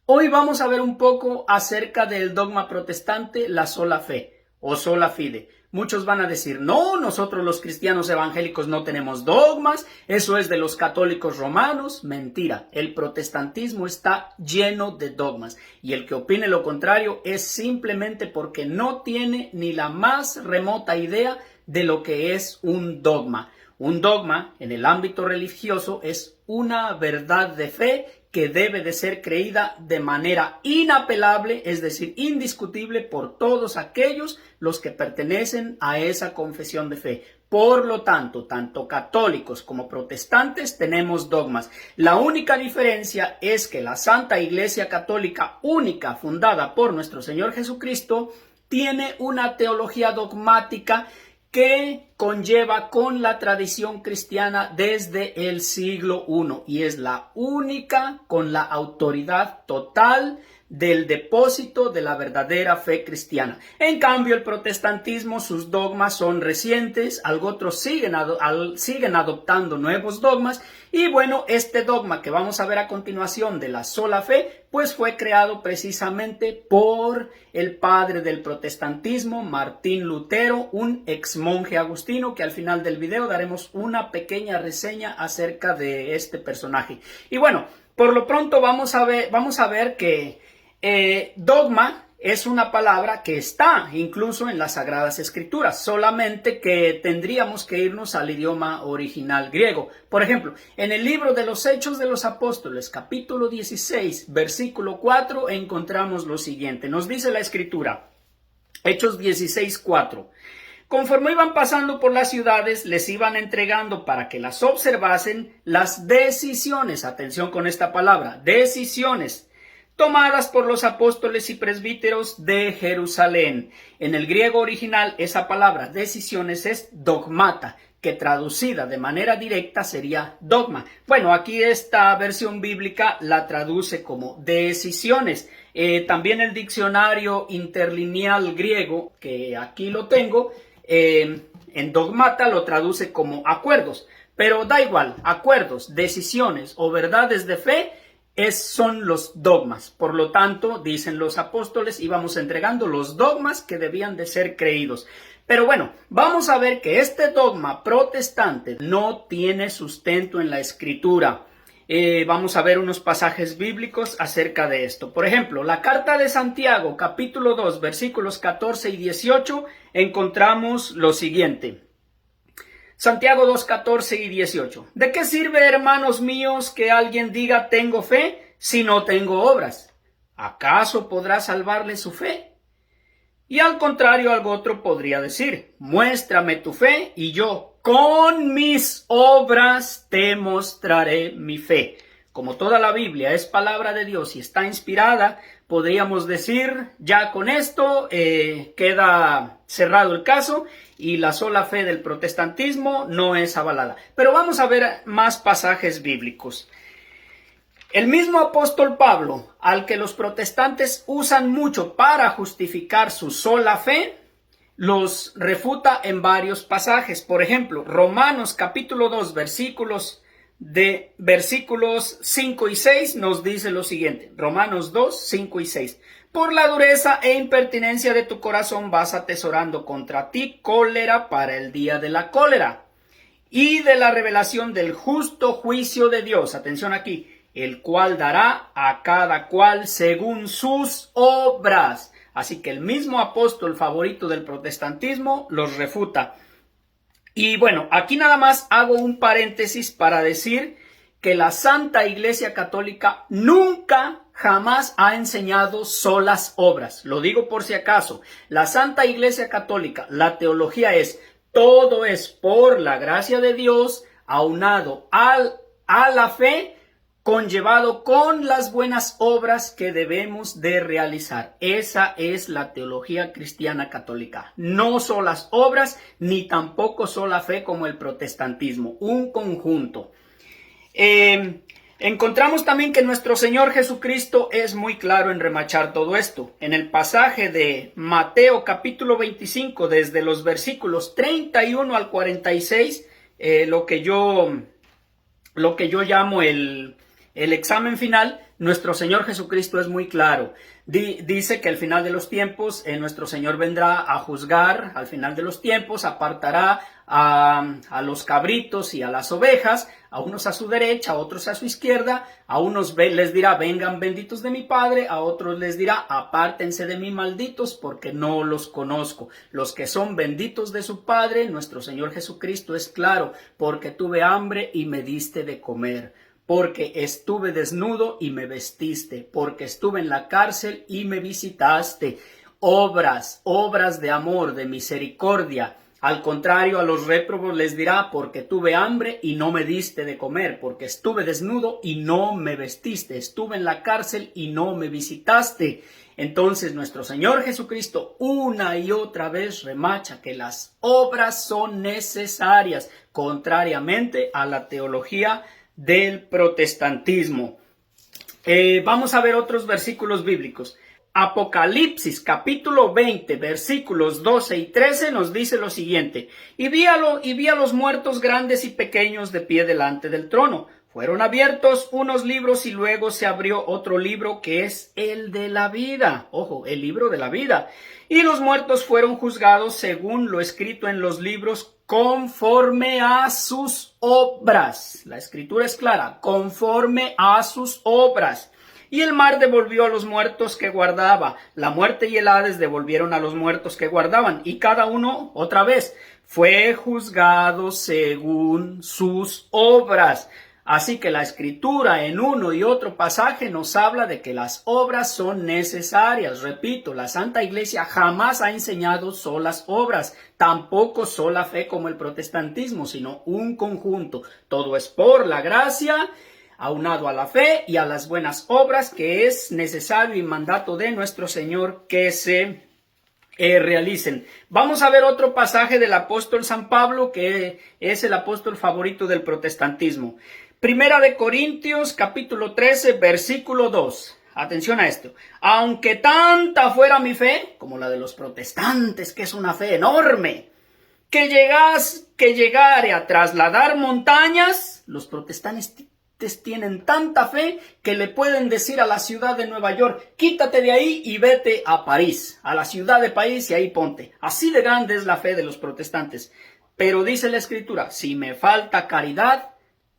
Hoy vamos a ver un poco acerca del dogma protestante, la sola fe o sola fide. Muchos van a decir, no, nosotros los cristianos evangélicos no tenemos dogmas, eso es de los católicos romanos. Mentira, el protestantismo está lleno de dogmas y el que opine lo contrario es simplemente porque no tiene ni la más remota idea de lo que es un dogma. Un dogma en el ámbito religioso es una verdad de fe que debe de ser creída de manera inapelable, es decir, indiscutible por todos aquellos los que pertenecen a esa confesión de fe. Por lo tanto, tanto católicos como protestantes tenemos dogmas. La única diferencia es que la Santa Iglesia Católica única, fundada por nuestro Señor Jesucristo, tiene una teología dogmática que conlleva con la tradición cristiana desde el siglo I y es la única con la autoridad total del depósito de la verdadera fe cristiana. En cambio, el protestantismo, sus dogmas son recientes, otros siguen adoptando nuevos dogmas y bueno, este dogma que vamos a ver a continuación de la sola fe, pues fue creado precisamente por el padre del protestantismo, Martín Lutero, un ex monje agustino, que al final del video daremos una pequeña reseña acerca de este personaje. Y bueno, por lo pronto vamos a ver que dogma es una palabra que está incluso en las Sagradas Escrituras, solamente que tendríamos que irnos al idioma original griego. Por ejemplo, en el libro de los Hechos de los Apóstoles, capítulo 16, versículo 4, encontramos lo siguiente. Nos dice la Escritura, Hechos 16, 4. Conforme iban pasando por las ciudades, les iban entregando para que las observasen las decisiones, atención con esta palabra, decisiones, tomadas por los apóstoles y presbíteros de Jerusalén. En el griego original, esa palabra decisiones es dogmata, que traducida de manera directa sería dogma. Bueno, aquí esta versión bíblica la traduce como decisiones. También el diccionario interlineal griego, que aquí lo tengo, en dogmata lo traduce como acuerdos. Pero da igual, acuerdos, decisiones o verdades de fe son los dogmas. Por lo tanto, dicen los apóstoles, íbamos entregando los dogmas que debían de ser creídos. Pero bueno, vamos a ver que este dogma protestante no tiene sustento en la Escritura. Vamos a ver unos pasajes bíblicos acerca de esto. Por ejemplo, la carta de Santiago, capítulo 2, versículos 14 y 18, encontramos lo siguiente. Santiago 2, 14 y 18. ¿De qué sirve, hermanos míos, que alguien diga tengo fe si no tengo obras? ¿Acaso podrá salvarle su fe? Y al contrario, algo otro podría decir, muéstrame tu fe y yo con mis obras te mostraré mi fe. Como toda la Biblia es palabra de Dios y está inspirada, podríamos decir, ya con esto queda cerrado el caso y la sola fe del protestantismo no es avalada. Pero vamos a ver más pasajes bíblicos. El mismo apóstol Pablo, al que los protestantes usan mucho para justificar su sola fe, los refuta en varios pasajes. Por ejemplo, Romanos capítulo 2, versículos 5 y 6 nos dice lo siguiente. Romanos 2, 5 y 6. Por la dureza e impertinencia de tu corazón vas atesorando contra ti cólera para el día de la cólera y de la revelación del justo juicio de Dios. Atención aquí. El cual dará a cada cual según sus obras. Así que el mismo apóstol favorito del protestantismo los refuta. Y bueno, aquí nada más hago un paréntesis para decir que la Santa Iglesia Católica nunca, jamás ha enseñado solas obras. Lo digo por si acaso. La Santa Iglesia Católica, la teología es, todo es por la gracia de Dios, aunado a la fe, conllevado con las buenas obras que debemos de realizar. Esa es la teología cristiana católica. No solas obras, ni tampoco sola fe como el protestantismo. Un conjunto. Encontramos también que nuestro Señor Jesucristo es muy claro en remachar todo esto. En el pasaje de Mateo capítulo 25, desde los versículos 31 al 46, lo que yo llamo el el examen final, nuestro Señor Jesucristo es muy claro. Dice que al final de los tiempos, nuestro Señor vendrá a juzgar, al final de los tiempos, apartará a los cabritos y a las ovejas, a unos a su derecha, a otros a su izquierda, a unos les dirá, vengan benditos de mi Padre, a otros les dirá, apártense de mí malditos, porque no los conozco. Los que son benditos de su Padre, nuestro Señor Jesucristo es claro, porque tuve hambre y me diste de comer, porque estuve desnudo y me vestiste, porque estuve en la cárcel y me visitaste. Obras de amor, de misericordia. Al contrario, a los réprobos les dirá, porque tuve hambre y no me diste de comer, porque estuve desnudo y no me vestiste, estuve en la cárcel y no me visitaste. Entonces nuestro Señor Jesucristo una y otra vez remacha que las obras son necesarias, contrariamente a la teología del protestantismo. Vamos a ver otros versículos bíblicos. Apocalipsis capítulo 20 versículos 12 y 13 nos dice lo siguiente: y vi a los muertos grandes y pequeños de pie delante del trono. Fueron abiertos unos libros y luego se abrió otro libro que es el de la vida. Ojo, el libro de la vida. Y los muertos fueron juzgados según lo escrito en los libros, conforme a sus obras. La escritura es clara, conforme a sus obras. Y el mar devolvió a los muertos que guardaba. La muerte y el Hades devolvieron a los muertos que guardaban. Y cada uno, otra vez, fue juzgado según sus obras. Así que la escritura en uno y otro pasaje nos habla de que las obras son necesarias. Repito, la Santa Iglesia jamás ha enseñado solas obras, tampoco sola fe como el protestantismo, sino un conjunto. Todo es por la gracia, aunado a la fe y a las buenas obras, que es necesario y mandato de nuestro Señor que se realicen. Vamos a ver otro pasaje del apóstol San Pablo, que es el apóstol favorito del protestantismo. Primera de Corintios, capítulo 13, versículo 2. Atención a esto. Aunque tanta fuera mi fe, como la de los protestantes, que es una fe enorme, que llegare a trasladar montañas, los protestantes tienen tanta fe que le pueden decir a la ciudad de Nueva York, quítate de ahí y vete a París, a la ciudad de París, y ahí ponte. Así de grande es la fe de los protestantes. Pero dice la Escritura, si me falta caridad,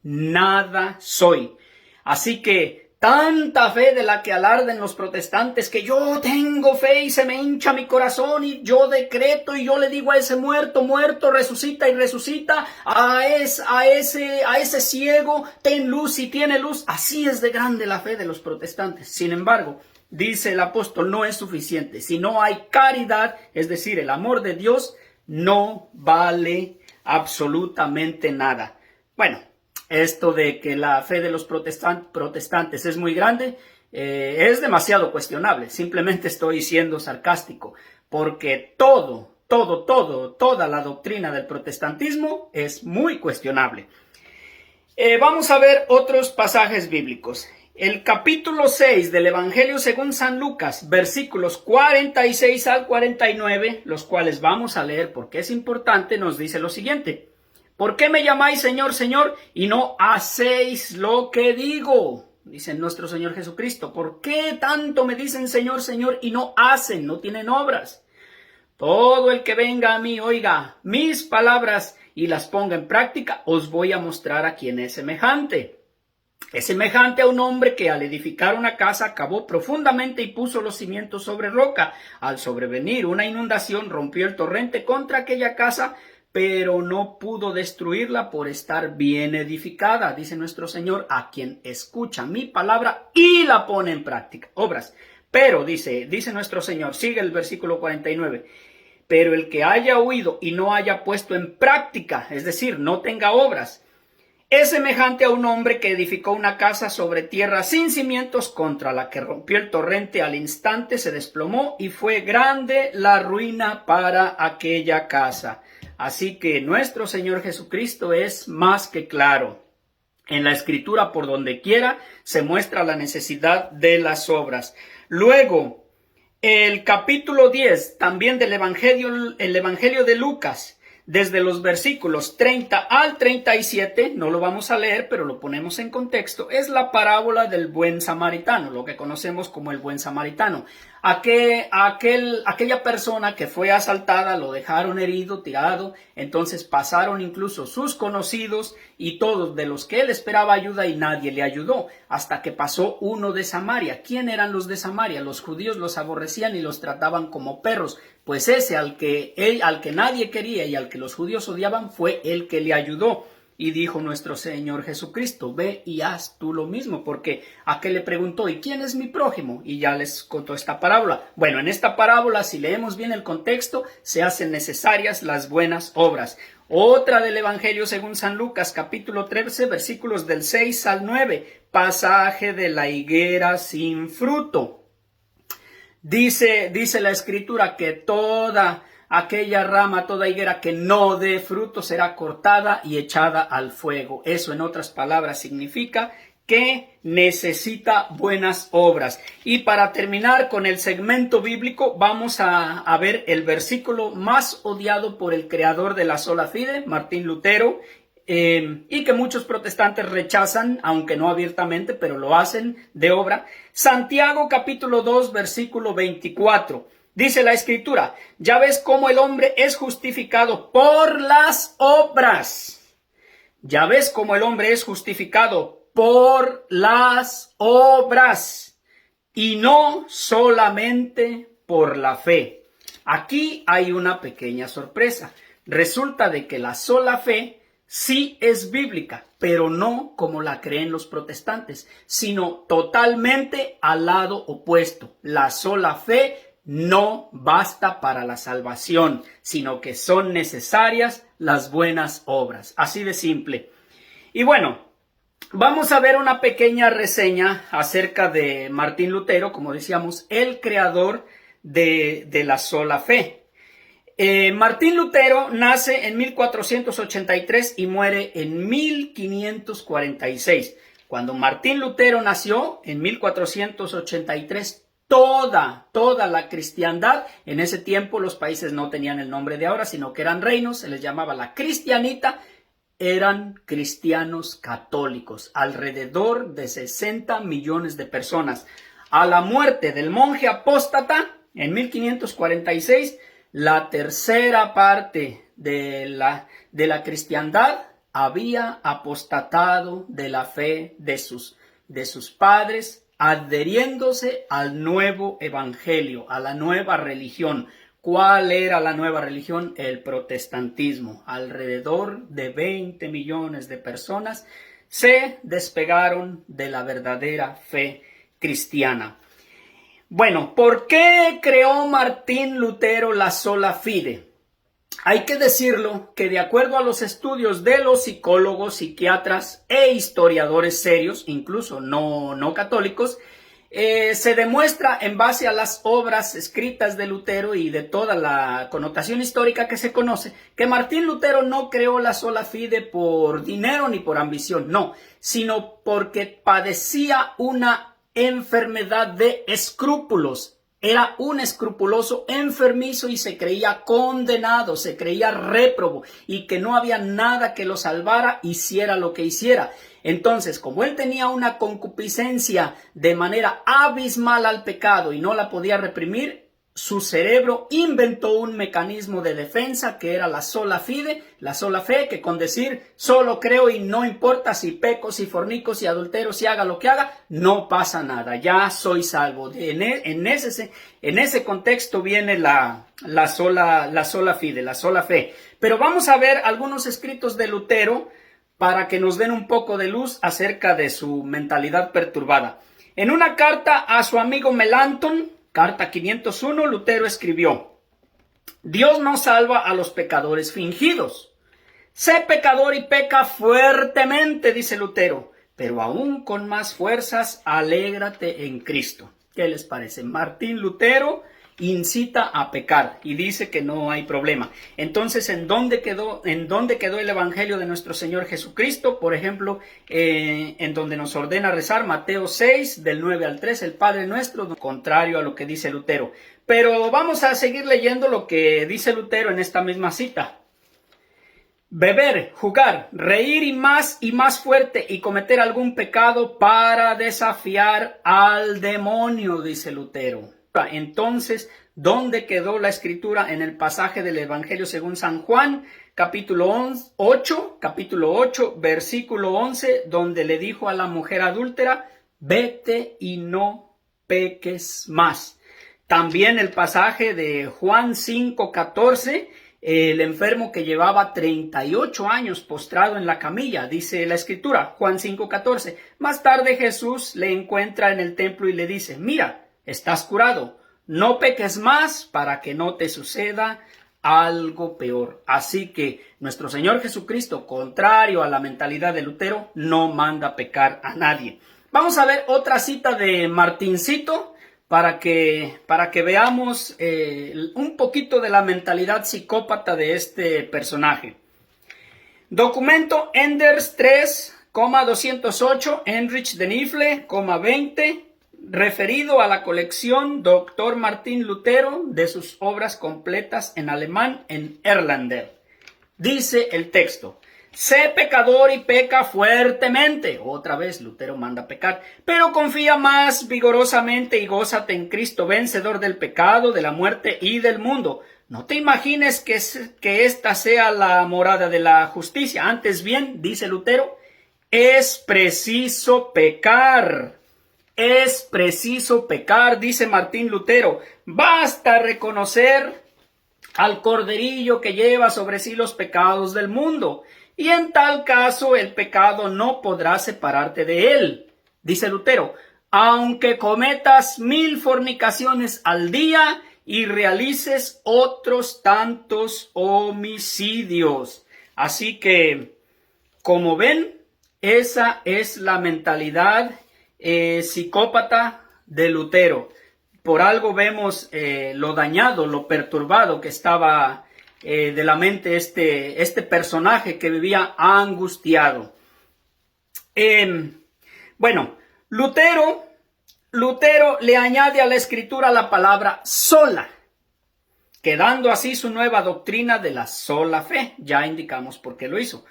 nada soy. Así que tanta fe de la que alarden los protestantes, que yo tengo fe y se me hincha mi corazón y yo decreto y yo le digo a ese muerto, muerto, resucita y resucita, a ese ciego, ten luz y tiene luz. Así es de grande la fe de los protestantes. Sin embargo, dice el apóstol, no es suficiente. Si no hay caridad, es decir, el amor de Dios, no vale absolutamente nada. Bueno, esto de que la fe de los protestantes es muy grande, es demasiado cuestionable. Simplemente estoy siendo sarcástico, porque toda la doctrina del protestantismo es muy cuestionable. Vamos a ver otros pasajes bíblicos. El capítulo 6 del Evangelio según San Lucas, versículos 46 al 49, los cuales vamos a leer porque es importante, nos dice lo siguiente: ¿por qué me llamáis Señor, Señor, y no hacéis lo que digo? Dice nuestro Señor Jesucristo. ¿Por qué tanto me dicen Señor, Señor, y no hacen, no tienen obras? Todo el que venga a mí, oiga mis palabras y las ponga en práctica, os voy a mostrar a quién es semejante. Es semejante a un hombre que al edificar una casa cavó profundamente y puso los cimientos sobre roca. Al sobrevenir una inundación, rompió el torrente contra aquella casa, pero no pudo destruirla por estar bien edificada. Dice nuestro Señor, a quien escucha mi palabra y la pone en práctica. Obras. Pero, dice nuestro Señor, sigue el versículo 49, pero el que haya oído y no haya puesto en práctica, es decir, no tenga obras, es semejante a un hombre que edificó una casa sobre tierra sin cimientos, contra la que rompió el torrente, al instante se desplomó y fue grande la ruina para aquella casa. Así que nuestro Señor Jesucristo es más que claro. En la Escritura, por donde quiera, se muestra la necesidad de las obras. Luego, el capítulo 10, también del Evangelio de Lucas, desde los versículos 30 al 37, no lo vamos a leer, pero lo ponemos en contexto, es la parábola del buen samaritano, lo que conocemos como el buen samaritano. Aquella persona que fue asaltada, lo dejaron herido, tirado, entonces pasaron incluso sus conocidos y todos de los que él esperaba ayuda y nadie le ayudó, hasta que pasó uno de Samaria. ¿Quién eran los de Samaria? Los judíos los aborrecían y los trataban como perros, pues ese al que nadie quería y al que los judíos odiaban fue el que le ayudó. Y dijo nuestro Señor Jesucristo, ve y haz tú lo mismo, porque aquel le preguntó, ¿y quién es mi prójimo? Y ya les contó esta parábola. Bueno, en esta parábola, si leemos bien el contexto, se hacen necesarias las buenas obras. Otra del Evangelio según San Lucas, capítulo 13, versículos del 6 al 9, pasaje de la higuera sin fruto. Dice la Escritura que toda aquella rama, toda higuera que no dé fruto será cortada y echada al fuego. Eso, en otras palabras, significa que necesita buenas obras. Y para terminar con el segmento bíblico, vamos a ver el versículo más odiado por el creador de la sola fide, Martín Lutero, y que muchos protestantes rechazan, aunque no abiertamente, pero lo hacen de obra. Santiago capítulo 2, versículo 24. Dice la Escritura, ya ves cómo el hombre es justificado por las obras. Ya ves cómo el hombre es justificado por las obras y no solamente por la fe. Aquí hay una pequeña sorpresa. Resulta de que la sola fe sí es bíblica, pero no como la creen los protestantes, sino totalmente al lado opuesto. La sola fe no basta para la salvación, sino que son necesarias las buenas obras. Así de simple. Y bueno, vamos a ver una pequeña reseña acerca de Martín Lutero, como decíamos, el creador de la sola fe. Martín Lutero nace en 1483 y muere en 1546. Cuando Martín Lutero nació, en 1483, toda la cristiandad, en ese tiempo los países no tenían el nombre de ahora, sino que eran reinos, se les llamaba la cristianita, eran cristianos católicos, alrededor de 60 millones de personas. A la muerte del monje apóstata, en 1546, la tercera parte de la cristiandad había apostatado de la fe de sus padres, adheriéndose al nuevo evangelio, a la nueva religión. ¿Cuál era la nueva religión? El protestantismo. Alrededor de 20 millones de personas se despegaron de la verdadera fe cristiana. Bueno, ¿por qué creó Martín Lutero la sola fide? Hay que decirlo que de acuerdo a los estudios de los psicólogos, psiquiatras e historiadores serios, incluso no católicos, se demuestra en base a las obras escritas de Lutero y de toda la connotación histórica que se conoce, que Martín Lutero no creó la sola fide por dinero ni por ambición, no, sino porque padecía una enfermedad de escrúpulos. Era un escrupuloso enfermizo y se creía condenado, se creía réprobo y que no había nada que lo salvara, hiciera lo que hiciera. Entonces, como él tenía una concupiscencia de manera abismal al pecado y no la podía reprimir, su cerebro inventó un mecanismo de defensa que era la sola fide, la sola fe, que con decir solo creo y no importa si peco, si fornico, si adultero, si haga lo que haga, no pasa nada, ya soy salvo. En ese contexto viene la sola fide, la sola fe. Pero vamos a ver algunos escritos de Lutero para que nos den un poco de luz acerca de su mentalidad perturbada. En una carta a su amigo Melanchthon, carta 501, Lutero escribió: Dios no salva a los pecadores fingidos. Sé pecador y peca fuertemente, dice Lutero, pero aún con más fuerzas, alégrate en Cristo. ¿Qué les parece? Martín Lutero incita a pecar y dice que no hay problema. Entonces, ¿en dónde quedó el evangelio de nuestro Señor Jesucristo? Por ejemplo, en donde nos ordena rezar, Mateo 6, del 9 al 3, el Padre Nuestro, contrario a lo que dice Lutero. Pero vamos a seguir leyendo lo que dice Lutero en esta misma cita. beber, jugar, reír y más fuerte y cometer algún pecado para desafiar al demonio, dice Lutero. Entonces, ¿dónde quedó la escritura en el pasaje del Evangelio según San Juan, capítulo 8, versículo 11, donde le dijo a la mujer adúltera, vete y no peques más? También el pasaje de Juan 5:14, el enfermo que llevaba 38 años postrado en la camilla, dice la escritura, Juan 5:14. Más tarde Jesús le encuentra en el templo y le dice, mira, estás curado, no peques más para que no te suceda algo peor. Así que nuestro Señor Jesucristo, contrario a la mentalidad de Lutero, no manda pecar a nadie. Vamos a ver otra cita de Martincito para que veamos un poquito de la mentalidad psicópata de este personaje. Documento Enders 3,208, Heinrich de Nifle, 20, referido a la colección Dr. Martín Lutero de sus obras completas en alemán en Erlander. Dice el texto, sé pecador y peca fuertemente. Otra vez Lutero manda pecar, pero confía más vigorosamente y gózate en Cristo, vencedor del pecado, de la muerte y del mundo. No te imagines que esta sea la morada de la justicia. Antes bien, dice Lutero, es preciso pecar. Es preciso pecar, dice Martín Lutero. Basta reconocer al corderillo que lleva sobre sí los pecados del mundo. Y en tal caso el pecado no podrá separarte de él. Dice Lutero, aunque cometas 1000 fornicaciones al día y realices otros tantos homicidios. Así que, como ven, esa es la mentalidad psicópata de Lutero. Por algo vemos lo dañado, lo perturbado que estaba de la mente este personaje que vivía angustiado. Bueno, Lutero le añade a la escritura la palabra sola, quedando así su nueva doctrina de la sola fe. Ya indicamos por qué lo hizo.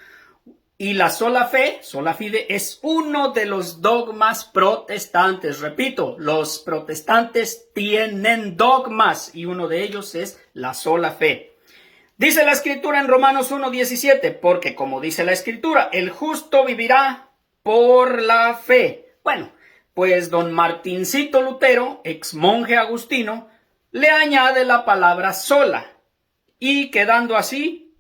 Y la sola fe, sola fide, es uno de los dogmas protestantes. Repito, los protestantes tienen dogmas y uno de ellos es la sola fe. Dice la escritura en Romanos 1:17, porque como dice la escritura, el justo vivirá por la fe. Bueno, pues don Martincito Lutero, ex monje agustino, le añade la palabra sola. Y quedando así,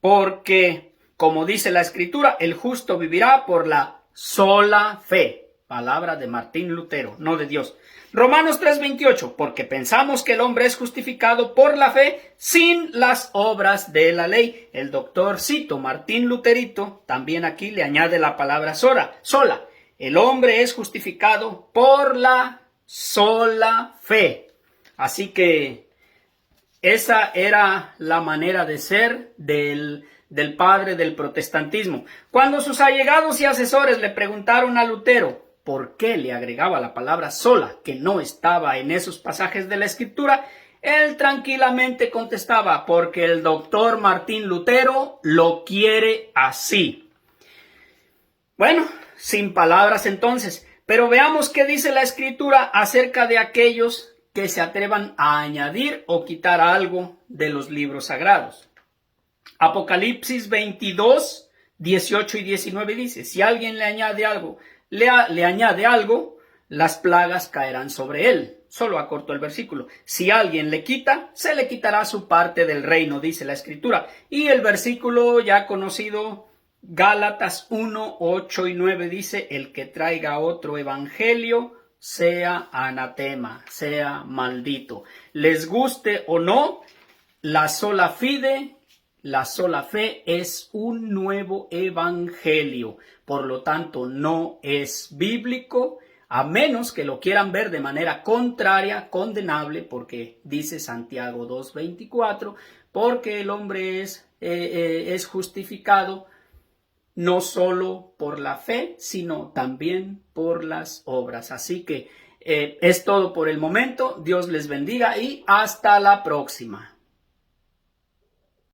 porque como dice la escritura, el justo vivirá por la sola fe. Palabra de Martín Lutero, no de Dios. Romanos 3:28, porque pensamos que el hombre es justificado por la fe sin las obras de la ley. El doctorcito Martín Luterito también aquí le añade la palabra sola. El hombre es justificado por la sola fe. Así que esa era la manera de ser del padre del protestantismo. Cuando sus allegados y asesores le preguntaron a Lutero por qué le agregaba la palabra sola, que no estaba en esos pasajes de la escritura, él tranquilamente contestaba, porque el doctor Martín Lutero lo quiere así. Bueno, sin palabras entonces, pero veamos qué dice la escritura acerca de aquellos que se atrevan a añadir o quitar algo de los libros sagrados. Apocalipsis 22, 18 y 19 dice, si alguien le añade algo, las plagas caerán sobre él. Solo acorto el versículo. Si alguien le quita, se le quitará su parte del reino, dice la escritura. Y el versículo ya conocido, Gálatas 1, 8 y 9 dice, el que traiga otro evangelio sea anatema, sea maldito. Les guste o no, la sola fide, la sola fe es un nuevo evangelio. Por lo tanto, no es bíblico, a menos que lo quieran ver de manera contraria, condenable, porque dice Santiago 2:24, porque el hombre es justificado no solo por la fe, sino también por las obras. Así que es todo por el momento. Dios les bendiga y hasta la próxima.